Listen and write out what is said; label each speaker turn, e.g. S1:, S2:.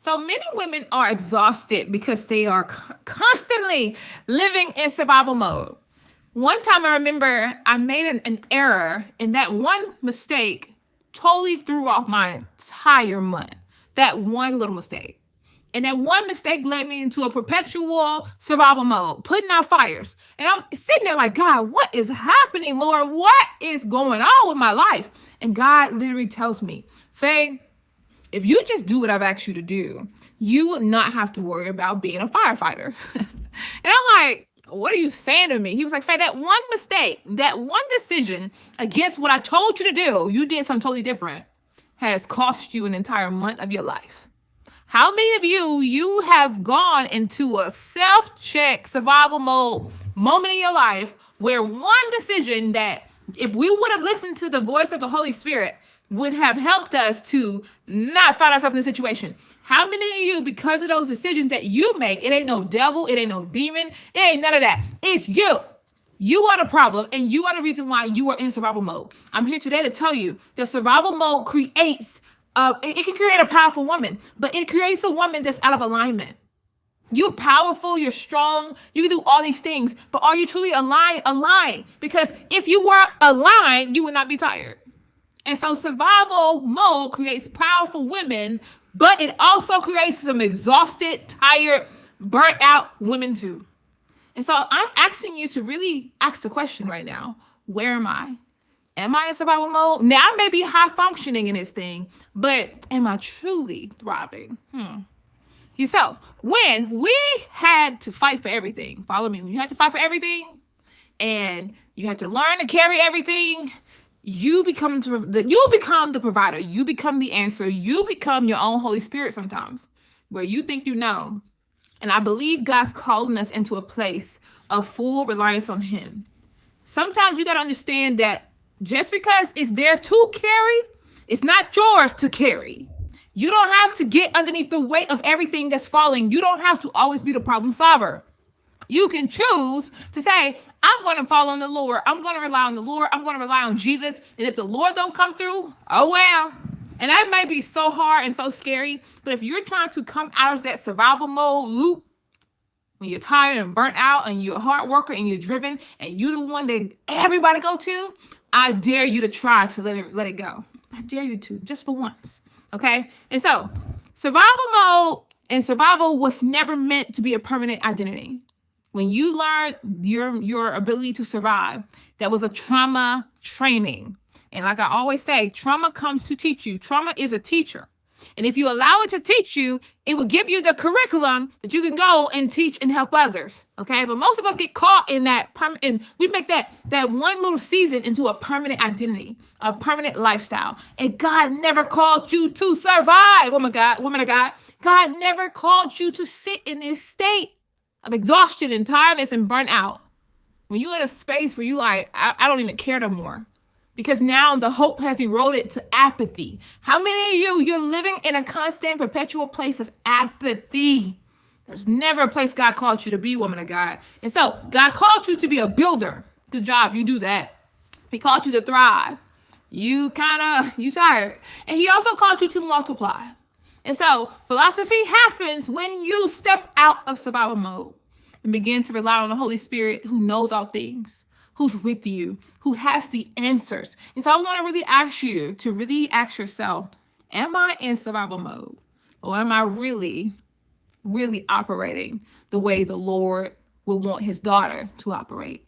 S1: So many women are exhausted because they are constantly living in survival mode. One time I remember I made an error, and that one mistake totally threw off my entire month. That one little mistake. And that one mistake led me into a perpetual survival mode, putting out fires. And I'm sitting there like, God, what is happening, Lord? What is going on with my life? And God literally tells me, Faye, if you just do what I've asked you to do, you will not have to worry about being a firefighter. And I'm like, what are you saying to me? He was like, Faye, that one mistake, that one decision against what I told you to do, you did something totally different, has cost you an entire month of your life. How many of you have gone into a self-check survival mode moment in your life where one decision that if we would have listened to the voice of the Holy Spirit would have helped us to not find ourselves in a situation? How many of you, because of those decisions that you make, it ain't no devil, it ain't no demon, it ain't none of that. It's you. You are the problem, and you are the reason why you are in survival mode. I'm here today to tell you that survival mode creates it can create a powerful woman, but it creates a woman that's out of alignment. You're powerful, you're strong, you can do all these things, but are you truly aligned? Because if you were aligned, you would not be tired. And so survival mode creates powerful women, but it also creates some exhausted, tired, burnt out women too. And so I'm asking you to really ask the question right now, where am I? Am I in survival mode? Now, I may be high functioning in this thing, but am I truly thriving? So, when we had to fight for everything, follow me, when you had to fight for everything and you had to learn to carry everything, you become the provider. You become the answer. You become your own Holy Spirit sometimes, where you think you know. And I believe God's calling us into a place of full reliance on Him. Sometimes you got to understand that just because it's there to carry, it's not yours to carry. You don't have to get underneath the weight of everything that's falling. You don't have to always be the problem solver. You can choose to say, I'm going to follow on the Lord. I'm going to rely on the Lord. I'm going to rely on Jesus. And if the Lord don't come through, oh well. And that might be so hard and so scary. But if you're trying to come out of that survival mode loop, when you're tired and burnt out and you're a hard worker and you're driven and you're the one that everybody go to, I dare you to try to let it go. I dare you to, just for once. Okay? And so, survival mode and survival was never meant to be a permanent identity. When you learned your ability to survive, that was a trauma training. And like I always say, trauma comes to teach you. Trauma is a teacher. And if you allow it to teach you, it will give you the curriculum that you can go and teach and help others. Okay. But most of us get caught in that, and we make that one little season into a permanent identity, a permanent lifestyle. And God never called you to survive. Woman of God. God never called you to sit in this state of exhaustion and tiredness and burnt out. When you're in a space where you like, I don't even care no more. Because now the hope has eroded to apathy. How many of you're living in a constant, perpetual place of apathy? There's never a place God called you to be, woman of God. And so God called you to be a builder. Good job. You do that. He called you to thrive. You tired. And He also called you to multiply. And so philosophy happens when you step out of survival mode and begin to rely on the Holy Spirit who knows all things, who's with you, who has the answers. And so I want to really ask you to really ask yourself, am I in survival mode? Or am I really, really operating the way the Lord would want His daughter to operate?